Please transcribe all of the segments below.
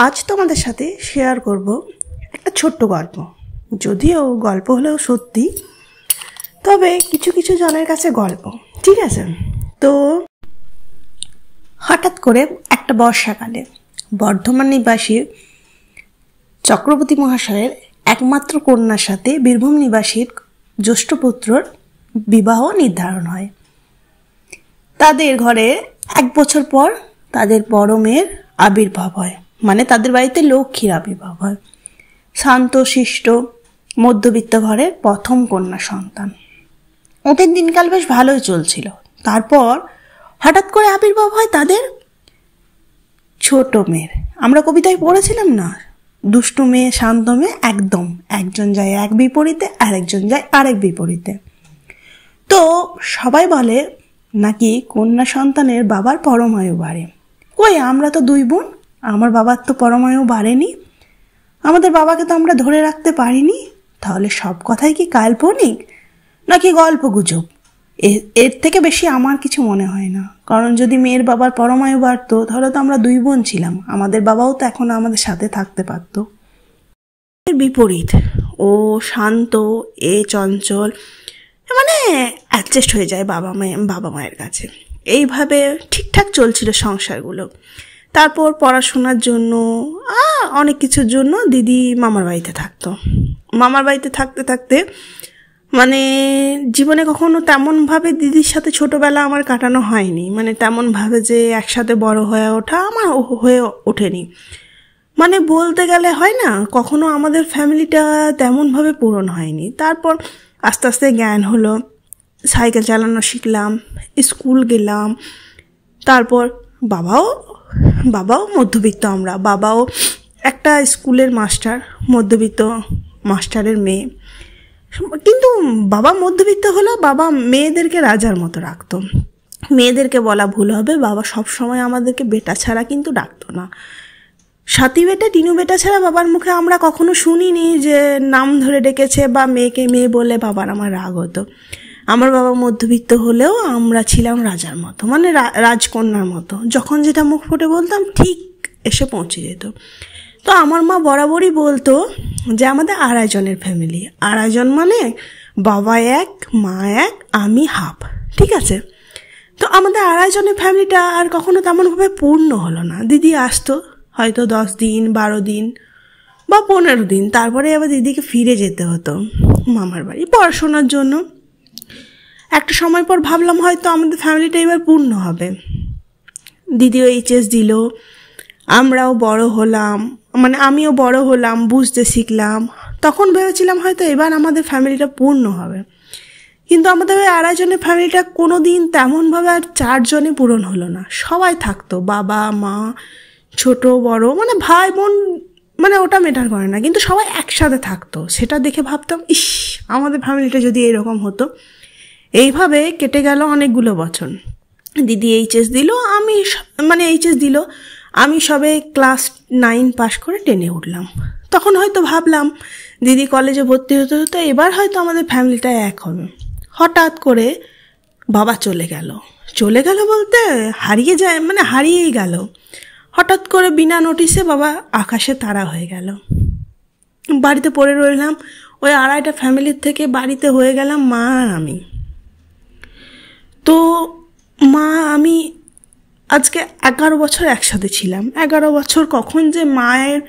আজ তোমাদের সাথে শেয়ার করব একটা ছোট্ট গল্প। যদিও গল্প হলেও সত্যি, তবে কিছু কিছু জনের কাছে গল্প, ঠিক আছে? তো হঠাৎ করে একটা বর্ষাকালে বর্ধমান নিবাসী চক্রবর্তী মহাশয়ের একমাত্র কন্যার সাথে বীরভূম নিবাসীর জ্যেষ্ঠ পুত্রর বিবাহ নির্ধারণ হয়। তাদের ঘরে 1 বছর পর তাদের বড় মেয়ের আবির্ভাব হয়, মানে তাদের বাড়িতে লক্ষ্মীর আবির্ভাব হয়। শান্ত শিষ্ট মধ্যবিত্ত ঘরের প্রথম কন্যা সন্তান। ওদের দিনকাল বেশ ভালোই চলছিল। তারপর হঠাৎ করে আবির্ভাব হয় তাদের ছোট মেয়ের। আমরা কবিতায় পড়েছিলাম না, দুষ্টু মেয়ে শান্ত মেয়ে, একদম একজন যায় এক বিপরীতে আর একজন যায় আরেক বিপরীতে। তো সবাই বলে নাকি কন্যা সন্তানের বাবার পরমায়ু বাড়ে। কই, আমরা তো 2 বোন, আমার বাবার তো পরমায়ু বাড়েনি, আমাদের বাবাকে তো আমরা ধরে রাখতে পারিনি। তাহলে সব কথাই কি কাল্পনিক নাকি গল্প গুজব? এর থেকে বেশি আমার কিছু মনে হয় না। কারণ যদি মেয়ের বাবার পরমায়ু বাড়তো তাহলে তো আমরা 2 বোন ছিলাম, আমাদের বাবাও তো এখন আমাদের সাথে থাকতে পারতো। এর বিপরীত, ও শান্ত, এ চঞ্চল, মানে অ্যাডজাস্ট হয়ে যায় বাবা মায়ের কাছে। এইভাবে ঠিকঠাক চলছিল সংসারগুলো। তারপর পড়াশোনার জন্য অনেক কিছুর জন্য দিদি মামার বাড়িতে থাকতো। মামার বাড়িতে থাকতে থাকতে মানে জীবনে কখনো তেমনভাবে দিদির সাথে ছোটোবেলা আমার কাটানো হয়নি, মানে তেমনভাবে যে একসাথে বড় হয়ে ওঠা আমার হয়ে ওঠেনি। মানে বলতে গেলে হয় না, কখনো আমাদের ফ্যামিলিটা তেমনভাবে পূরণ হয়নি। তারপর আস্তে আস্তে জ্ঞান হলো, সাইকেল চালানো শিখলাম, স্কুল গেলাম। তারপর বাবাও মধ্যবিত্ত, বাবাও একটা স্কুলের মাস্টার, মধ্যবিত্ত মাস্টারের মেয়ে। কিন্তু বাবা মধ্যবিত্ত হলো, বাবা মেয়েদেরকে রাজার মতো রাখতো। মেয়েদেরকে বলা ভুল হবে, বাবা সবসময় আমাদেরকে বেটা ছাড়া কিন্তু ডাকতো না। সাথী বেটা, টিনু বেটা ছাড়া বাবার মুখে আমরা কখনো শুনিনি যে নাম ধরে ডেকেছে বা মেয়েকে মেয়ে বলে বাবার আমার রাগ হতো। আমার বাবা মধ্যবিত্ত হলেও আমরা ছিলাম রাজার মতো, মানে রাজকন্যার মতো। যখন যেটা মুখ ফুটে বলতাম ঠিক এসে পৌঁছে যেত। তো আমার মা বরাবরই বলতো যে আমাদের 2.5 জনের ফ্যামিলি। 2.5 জন মানে বাবা 1, মা 1, আমি হাফ, ঠিক আছে? তো আমাদের 2.5 জনের ফ্যামিলিটা আর কখনো তেমনভাবে পূর্ণ হলো না। দিদি আসতো হয়তো 10 দিন, 12 দিন বা 15 দিন, তারপরে আবার দিদিকে ফিরে যেতে হতো মামার বাড়ি পড়াশোনার জন্য। একটা সময় পর ভাবলাম হয়তো আমাদের ফ্যামিলিটা এবার পূর্ণ হবে। দিদিও এইচএস দিল, আমরাও বড় হলাম, মানে আমিও বড় হলাম, বুঝতে শিখলাম। তখন ভেবেছিলাম হয়তো এবার আমাদের ফ্যামিলিটা পূর্ণ হবে। কিন্তু আমাদের ওই 2.5 জনের ফ্যামিলিটা কোনো দিন তেমনভাবে আর 4 জনে পূরণ হলো না। সবাই থাকতো, বাবা মা, ছোট বড়, মানে ভাই বোন, মানে ওটা ম্যাটার করে না, কিন্তু সবাই একসাথে থাকতো। সেটা দেখে ভাবতাম ইস, আমাদের ফ্যামিলিটা যদি এরকম হতো। এইভাবে কেটে গেল অনেকগুলো বছর। দিদি এইচএস দিল, আমি সবে ক্লাস 9 পাস করে 10-এ উঠলাম। তখন হয়তো ভাবলাম দিদি কলেজে ভর্তি হতে হতে এবার হয়তো আমাদের ফ্যামিলিটা এক হবে। হঠাৎ করে বাবা চলে গেল বলতে হারিয়েই গেল। হঠাৎ করে বিনা নোটিশে বাবা আকাশে তারা হয়ে গেল। বাড়িতে পড়ে রইলাম। ওই 2.5টা ফ্যামিলির থেকে বাড়িতে হয়ে গেলাম মা আর আমি। তো আমি আজকে 11 বছর একসাথে ছিলাম। 11 বছর কখন যে মায়ের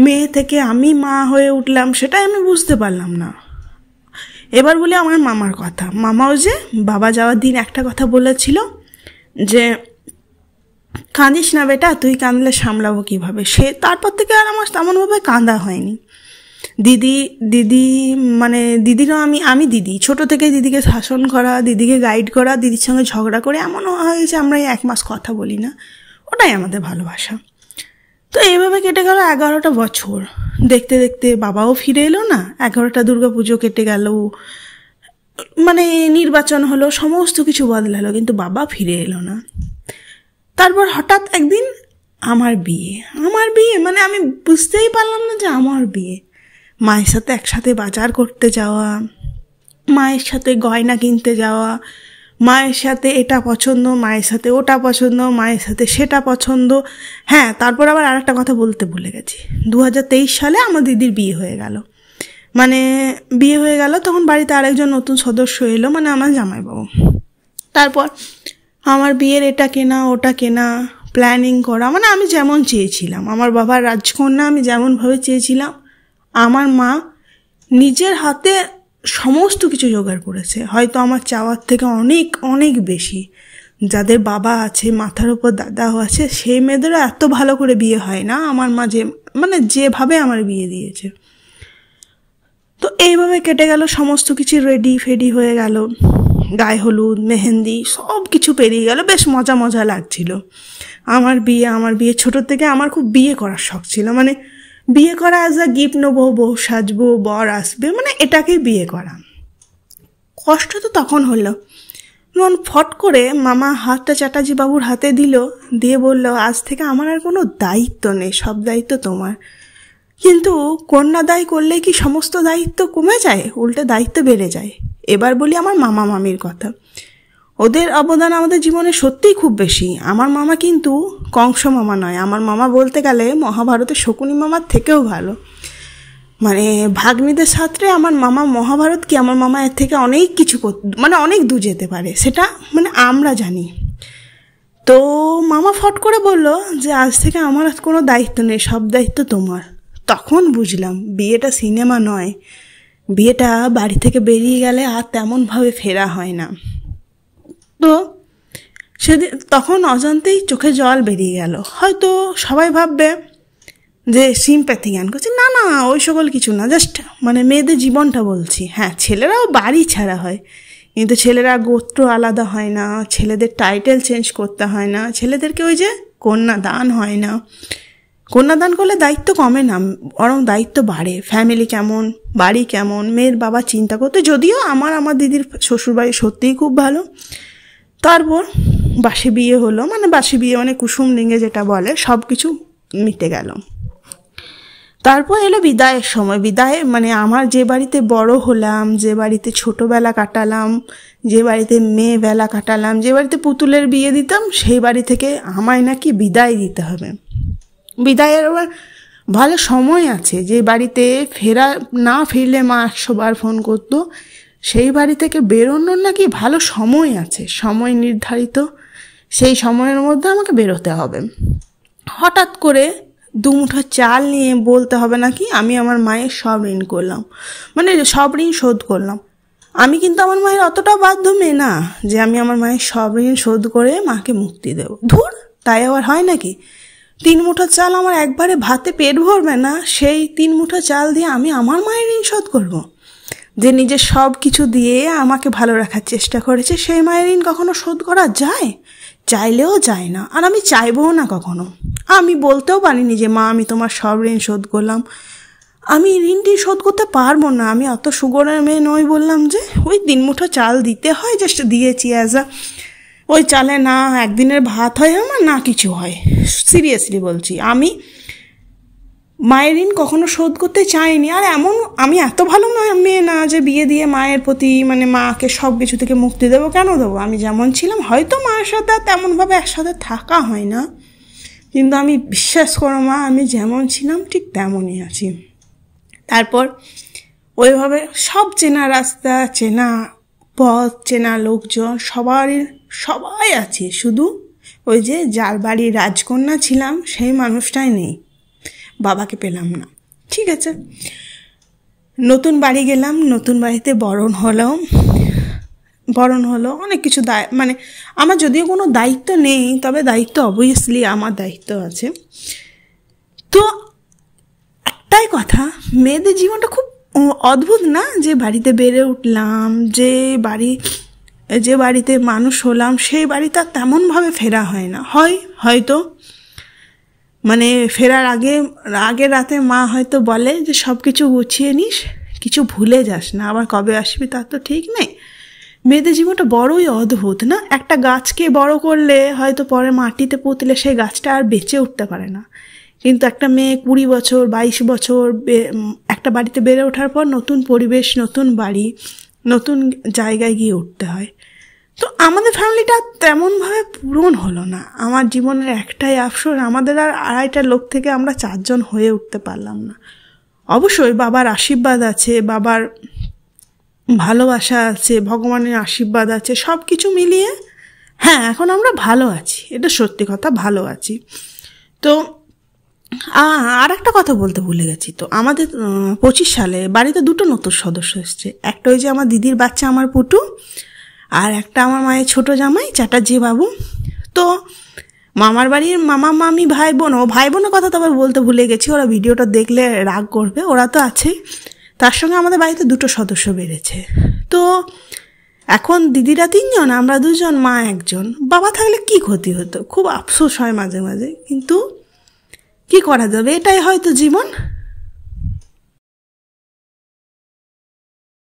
মেয়ে থেকে আমি মা হয়ে উঠলাম সেটাই আমি বুঝতে পারলাম না। এবার বলি আমার মামার কথা। মামাও যে বাবা যাওয়ার দিন একটা কথা বলেছিল যে কাঁদিস না বেটা, তুই কাঁদলে সামলাবো কিভাবে। তারপর থেকে আর আমার তেমনভাবে কাঁদা হয়নি। দিদিরও আমি দিদি ছোট থেকে দিদিকে শাসন করা, দিদিকে গাইড করা, দিদির সঙ্গে ঝগড়া করে এমনও হয়েছে আমরা 1 মাস কথা বলি না। ওটাই আমাদের ভালোবাসা। তো এইভাবে কেটে গেল 11টা বছর। দেখতে দেখতে বাবাও ফিরে এলো না। 11টা দুর্গাপুজো কেটে গেল, মানে নির্বাচন হলো, সমস্ত কিছু বদলালো, কিন্তু বাবা ফিরে এলো না। তারপর হঠাৎ একদিন আমার বিয়ে, মানে আমি বুঝতেই পারলাম না যে আমার বিয়ে। মায়ের সাথে একসাথে বাজার করতে যাওয়া, মায়ের সাথে গয়না কিনতে যাওয়া, মায়ের সাথে এটা পছন্দ, মায়ের সাথে ওটা পছন্দ, মায়ের সাথে সেটা পছন্দ। হ্যাঁ, তারপর আবার আরেকটা কথা বলতে ভুলে গেছি, 2023 সালে আমার দিদির বিয়ে হয়ে গেল। মানে বিয়ে হয়ে গেল, তখন বাড়িতে আরেকজন নতুন সদস্য এলো, মানে আমার জামাইবাবু। তারপর আমার বিয়ের এটা কেনা ওটা কেনা, প্ল্যানিং করা, মানে আমি যেমন চেয়েছিলাম, আমার বাবার রাজকন্যা আমি যেমনভাবে চেয়েছিলাম, আমার মা নিজের হাতে সমস্ত কিছু জোগাড় করেছে। হয়তো আমার চাওয়ার থেকে অনেক অনেক বেশি। যাদের বাবা আছে, মাথার উপর দাদাও আছে, সেই মেয়েদেরও এত ভালো করে বিয়ে হয় না আমার মা যেভাবে আমার বিয়ে দিয়েছে। তো এইভাবে কেটে গেল, সমস্ত কিছু রেডি ফেডি হয়ে গেল, গায়ে হলুদ মেহেন্দি সব কিছু পেরিয়ে গেল, বেশ মজা মজা লাগছিল। আমার বিয়ে ছোট থেকে আমার খুব বিয়ে করার শখ ছিল, মানে বিয়ে করা অ্যাজ আ গিফট নেবো, বউ সাজবো, বর আসবে, মানে এটাকেই বিয়ে করা। কষ্ট তো তখন হলো যখন ফট করে মামা হাতটা চ্যাটার্জি বাবুর হাতে দিল, দিয়ে বলল, আজ থেকে আমার আর কোনো দায়িত্ব নেই, সব দায়িত্ব তোমার। কিন্তু কন্যাদায় করলে কি সমস্ত দায়িত্ব কমে যায়? উল্টে দায়িত্ব বেড়ে যায়। এবার বলি আমার মামা মামির কথা। ওদের অবদান আমাদের জীবনে সত্যিই খুব বেশি। আমার মামা কিন্তু কংস মামা নয়, আমার মামা বলতে গেলে মহাভারতের শকুনি মামার থেকেও ভালো। মানে ভাগ্নিদের সাথে আমার মামা মহাভারত কি, আমার মামা এর থেকে অনেক কিছু মানে অনেক দূর যেতে পারে, সেটা মানে আমরা জানি। তো মামা ফট করে বলল যে আজ থেকে আমার কোনো দায়িত্ব নেই, সব দায়িত্ব তোমার। তখন বুঝলাম বিয়েটা সিনেমা নয়, বিয়েটা বাড়ি থেকে বেরিয়ে গেলে আর তেমনভাবে ফেরা হয় না। তো সেদিন তখন অজান্তেই চোখে জল বেরিয়ে গেল। হয়তো সবাই ভাববে যে সিম্প্যাথি জ্ঞান করছে, না না ওই সকল কিছু না, জাস্ট মানে মেয়েদের জীবনটা বলছি। হ্যাঁ, ছেলেরাও বাড়ি ছাড়া হয়, কিন্তু ছেলেরা গোত্র আলাদা হয় না, ছেলেদের টাইটেল চেঞ্জ করতে হয় না, ছেলেদেরকে ওই যে কন্যাদান হয় না। কন্যাদান করলে দায়িত্ব কমে না, বরং দায়িত্ব বাড়ে। ফ্যামিলি কেমন, বাড়ি কেমন, মেয়ের বাবা চিন্তা করতে। যদিও আমার দিদির শ্বশুরবাড়ি সত্যিই খুব ভালো। তারপর বাসি বিয়ে হলো, বাসি বিয়ে মানে কুসুম লিঙ্গে যেটা বলে, সব কিছু মিটে গেল। তারপর এলো বিদায়ের সময়। বিদায় মানে আমার যে বাড়িতে বড় হলাম, যে বাড়িতে ছোটবেলা কাটালাম, যে বাড়িতে মেয়েবেলা কাটালাম, যে বাড়িতে পুতুলের বিয়ে দিতাম, সেই বাড়ি থেকে আমায় নাকি বিদায় দিতে হবে। বিদায়ের আবার ভালো সময় আছে, যে বাড়িতে না ফিরলে মা 100 বার ফোন করতো, সেই বাড়ি থেকে বেরোনোর নাকি ভালো সময় আছে, সময় নির্ধারিত। সেই সময়ের মধ্যে আমাকে বেরোতে হবে। হঠাৎ করে 2 মুঠো চাল নিয়ে বলতে হবে নাকি আমি আমার মায়ের সব ঋণ করলাম, মানে সব ঋণ শোধ করলাম। আমি কিন্তু আমার মায়ের অতটাও বাধ্য মেয়ে না যে আমি আমার মায়ের সব ঋণ শোধ করে মাকে মুক্তি দেব। ধুর, তাই আবার হয় নাকি? 3 মুঠো চাল আমার একবারে ভাতে পেট ভরবে না, সেই 3 মুঠো চাল দিয়ে আমি আমার মায়ের ঋণ শোধ করব? যে নিজের সব কিছু দিয়ে আমাকে ভালো রাখার চেষ্টা করেছে, সেই মায়ের ঋণ কখনো শোধ করা যায়? চাইলেও যায় না, আর আমি চাইবও না কখনো। আমি বলতেও পারিনি যে মা আমি তোমার সব ঋণ শোধ করলাম। আমি ঋণটি শোধ করতে পারবো না, আমি অত সুগরের মেয়ে নই। বললাম যে ওই 3 মুঠো চাল দিতে হয়, জাস্ট দিয়েছি অ্যাজ আ, ওই চালে না একদিনের ভাত হয় আমার, না কিছু হয়। সিরিয়াসলি বলছি, আমি মায়ের ঋণ কখনো শোধ করতে চাইনি। আর আমি এত ভালো মেয়ে না যে বিয়ে দিয়ে মায়ের প্রতি মাকে সব কিছু থেকে মুক্তি দেবো। কেন দেবো? আমি যেমন ছিলাম, হয়তো মায়ের সাথে তেমনভাবে একসাথে থাকা হয় না, কিন্তু আমি বিশ্বাস করো মা, আমি যেমন ছিলাম ঠিক তেমনই আছি। তারপর ওইভাবে সব চেনা রাস্তা, চেনা পথ, চেনা লোকজন, সবাই আছে, শুধু ওই যে যার বাড়ির রাজকন্যা ছিলাম সেই মানুষটাই নেই, বাবাকে পেলাম না। ঠিক আছে, নতুন বাড়ি গেলাম, নতুন বাড়িতে বরণ হলো, অনেক কিছু আমার যদিও কোনো দায়িত্ব নেই, তবে দায়িত্ব অবভিয়াসলি আমার দায়িত্ব আছে। তো একটাই কথা, মেয়েদের জীবনটা খুব অদ্ভুত না? যে বাড়িতে বেড়ে উঠলাম, যে বাড়িতে মানুষ হলাম, সেই বাড়িতে আর তেমনভাবে ফেরা হয় না। হয়তো ফেরার আগের রাতে মা হয়তো বলে যে সব কিছু গুছিয়ে নিস, কিছু ভুলে যাস না, আবার কবে আসবি তার তো ঠিক নেই। মেয়েদের জীবনটা বড়ই অদ্ভুত না? একটা গাছকে বড় করলে হয়তো পরে মাটিতে পুঁতলে সেই গাছটা আর বেঁচে উঠতে পারে না, কিন্তু একটা মেয়ে 20 বছর 22 বছর একটা বাড়িতে বেড়ে ওঠার পর নতুন পরিবেশ, নতুন বাড়ি, নতুন জায়গায় গিয়ে উঠতে হয়। তো আমাদের ফ্যামিলিটা তেমনভাবে পূরণ হলো না। আমার জীবনের একটাই আফসোস, আমাদের আর 2.5টা লোক থেকে আমরা 4 জন হয়ে উঠতে পারলাম না। অবশ্যই বাবার আশীর্বাদ আছে, বাবার ভালোবাসা আছে, ভগবানের আশীর্বাদ আছে, সব কিছু মিলিয়ে হ্যাঁ এখন আমরা ভালো আছি, এটা সত্যি কথা, ভালো আছি। তো আর একটা কথা বলতে ভুলে গেছি, তো আমাদের 25 সালে বাড়িতে 2টো নতুন সদস্য এসছে। একটা ওই যে আমার দিদির বাচ্চা আমার পুটু, আর একটা আমার মায়ের ছোট জামাই চ্যাটার্জি বাবু। তো মামার বাড়ির মামা মামি ভাই বোনের কথা তো আবার বলতে ভুলে গেছি, ওরা ভিডিওটা দেখলে রাগ করবে, ওরা তো আছেই। তার সঙ্গে আমাদের বাড়িতে 2টো সদস্য বেড়েছে। তো এখন দিদিরা 3 জন, আমরা 2 জন, মা 1 জন। বাবা থাকলে কি ক্ষতি হতো, খুব আফসোস হয় মাঝে মাঝে, কিন্তু কি করা যাবে, এটাই হয়তো জীবন।